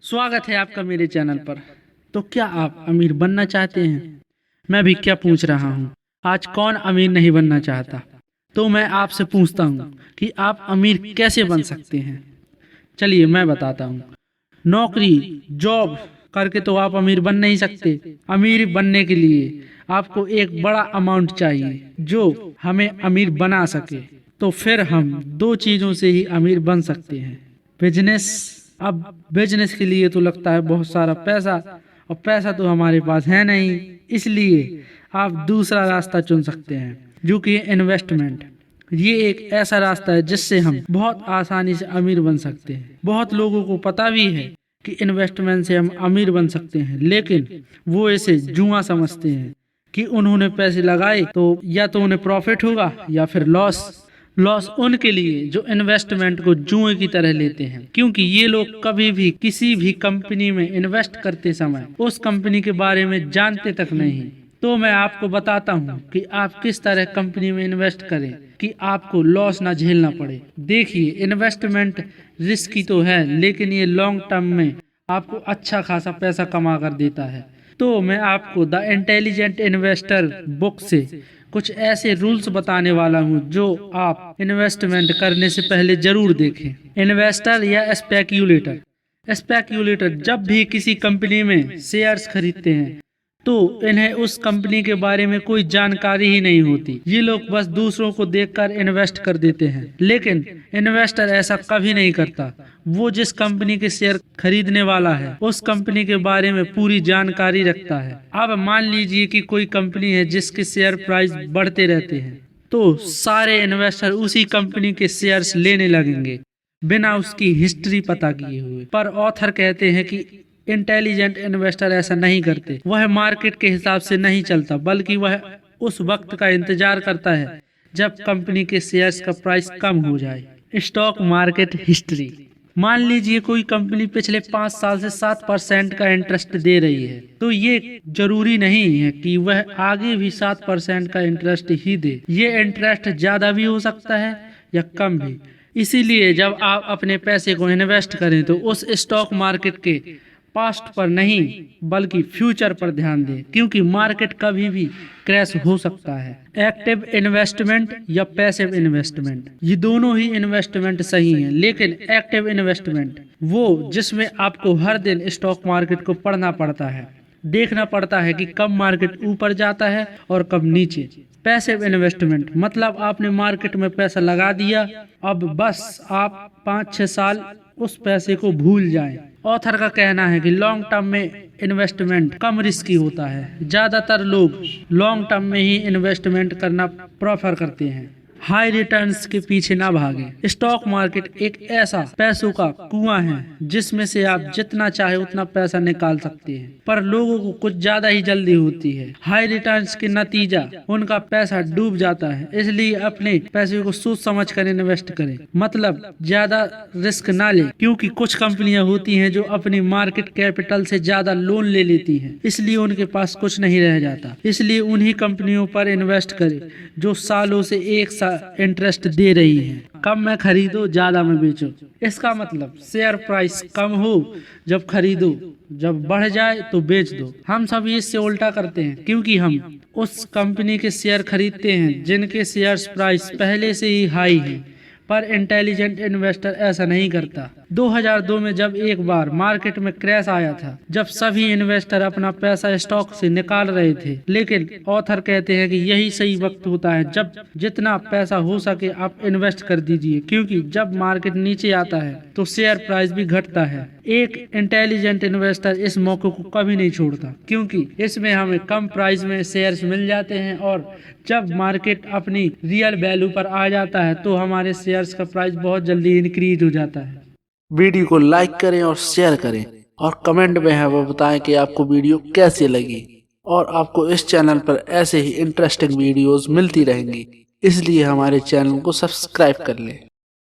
स्वागत है आपका मेरे चैनल पर। तो क्या आप अमीर बनना चाहते हैं? मैं भी क्या पूछ रहा हूँ, आज कौन अमीर नहीं बनना चाहता। तो मैं आपसे पूछता हूँ कि आप अमीर कैसे बन सकते हैं। चलिए मैं बताता हूँ। नौकरी जॉब करके तो आप अमीर बन नहीं सकते। अमीर बनने के लिए आपको एक बड़ा अमाउंट चाहिए जो हमें अमीर बना सके। तो फिर हम दो चीज़ों से ही अमीर बन सकते हैं। बिजनेस। अब बिजनेस के लिए तो लगता है बहुत सारा पैसा, और पैसा तो हमारे पास है नहीं, इसलिए आप दूसरा रास्ता चुन सकते हैं जो कि इन्वेस्टमेंट। ये एक ऐसा रास्ता है जिससे हम बहुत आसानी से अमीर बन सकते हैं। बहुत लोगों को पता भी है कि इन्वेस्टमेंट से हम अमीर बन सकते हैं, लेकिन वो इसे जुआ समझते हैं कि उन्होंने पैसे लगाए तो या तो उन्हें प्रॉफिट होगा या फिर लॉस उनके लिए जो इन्वेस्टमेंट को जुए की तरह लेते हैं। क्योंकि ये लोग कभी भी किसी भी कंपनी में इन्वेस्ट करते समय उस कंपनी के बारे में जानते तक नहीं। तो मैं आपको बताता हूँ कि आप किस तरह कंपनी में इन्वेस्ट करें कि आपको लॉस ना झेलना पड़े। देखिए, इन्वेस्टमेंट रिस्की तो है, लेकिन ये लॉन्ग टर्म में आपको अच्छा खासा पैसा कमा कर देता है। तो मैं आपको द इंटेलिजेंट इन्वेस्टर बुक से कुछ ऐसे रूल्स बताने वाला हूँ जो आप इन्वेस्टमेंट करने से पहले जरूर देखें। इन्वेस्टर या स्पेक्यूलेटर जब भी किसी कंपनी में शेयर्स खरीदते हैं तो इन्हें उस कंपनी के बारे में कोई जानकारी ही नहीं होती। ये लोग बस दूसरों को देखकर इन्वेस्ट कर देते हैं, लेकिन इन्वेस्टर ऐसा कभी नहीं करता। वो जिस कंपनी के शेयर खरीदने वाला है उस कंपनी के बारे में पूरी जानकारी रखता है। अब मान लीजिए कि कोई कंपनी है जिसके शेयर प्राइस बढ़ते रहते हैं, तो सारे इन्वेस्टर उसी कंपनी के शेयर्स लेने लगेंगे बिना उसकी हिस्ट्री पता किए हुए। पर ऑथर कहते हैं कि इंटेलिजेंट इन्वेस्टर ऐसा नहीं करते। वह मार्केट के हिसाब से नहीं चलता, बल्कि वह उस वक्त का इंतजार करता है जब कंपनी के शेयर्स का प्राइस कम हो जाए। Stock market history. मान लीजिए कोई कंपनी पिछले 5 साल से 7% का इंटरेस्ट दे रही है, तो ये जरूरी नहीं है कि वह आगे भी 7% का इंटरेस्ट ही दे। ये इंटरेस्ट ज्यादा भी हो सकता है या कम भी। इसीलिए जब आप अपने पैसे को इन्वेस्ट करें तो उस स्टॉक मार्केट के पास्ट पर नहीं बल्कि फ्यूचर पर ध्यान दें, क्योंकि मार्केट कभी भी क्रैश हो सकता है। एक्टिव इन्वेस्टमेंट या पैसिव इन्वेस्टमेंट, ये दोनों ही इन्वेस्टमेंट सही हैं, लेकिन एक्टिव इन्वेस्टमेंट वो जिसमें आपको हर दिन स्टॉक मार्केट को पढ़ना पड़ता है, देखना पड़ता है कि कब मार्केट ऊपर जाता है और कब नीचे। पैसिव इन्वेस्टमेंट मतलब आपने मार्केट में पैसा लगा दिया, अब बस आप 5-6 साल उस पैसे को भूल जाएं। ऑथर का कहना है कि लॉन्ग टर्म में इन्वेस्टमेंट कम रिस्की होता है। ज्यादातर लोग लॉन्ग टर्म में ही इन्वेस्टमेंट करना प्रेफर करते हैं। हाई रिटर्न्स के पीछे ना भागें। स्टॉक मार्केट एक ऐसा पैसों का कुआं है जिसमें से आप जितना चाहे उतना पैसा निकाल सकते हैं, पर लोगों को कुछ ज्यादा ही जल्दी होती है। हाई रिटर्न्स के नतीजा उनका पैसा डूब जाता है, इसलिए अपने पैसे को सोच समझ कर इन्वेस्ट करें। मतलब ज्यादा रिस्क ना लें, क्योंकि कुछ कंपनियां होती हैं जो अपनी मार्केट कैपिटल से ज्यादा लोन ले लेती हैं, इसलिए उनके पास कुछ नहीं रह जाता। इसलिए उन्हीं कंपनियों पर इन्वेस्ट करें जो सालों से एक साल इंटरेस्ट दे रही है। कम में खरीदो, ज्यादा में बेचो। इसका मतलब शेयर प्राइस कम हो जब खरीदो, जब बढ़ जाए तो बेच दो। हम सभी इससे उल्टा करते हैं, क्योंकि हम उस कंपनी के शेयर खरीदते हैं जिनके शेयर्स प्राइस पहले से ही हाई है। पर इंटेलिजेंट इन्वेस्टर ऐसा नहीं करता। 2002 में जब एक बार मार्केट में क्रैश आया था, जब सभी इन्वेस्टर अपना पैसा स्टॉक से निकाल रहे थे, लेकिन ऑथर कहते हैं कि यही सही वक्त होता है जब जितना पैसा हो सके आप इन्वेस्ट कर दीजिए, क्योंकि जब मार्केट नीचे आता है तो शेयर प्राइस भी घटता है। एक इंटेलिजेंट इन्वेस्टर इस मौके को कभी नहीं छोड़ता, क्योंकि इसमें हमें कम प्राइस में शेयर्स मिल जाते हैं, और जब मार्केट अपनी रियल वैल्यू पर आ जाता है तो हमारे शेयर्स का प्राइस बहुत जल्दी इंक्रीज हो जाता है। वीडियो को लाइक करें और शेयर करें, और कमेंट में है वो बताएं कि आपको वीडियो कैसी लगी। और आपको इस चैनल पर ऐसे ही इंटरेस्टिंग वीडियोस मिलती रहेंगी, इसलिए हमारे चैनल को सब्सक्राइब कर लें।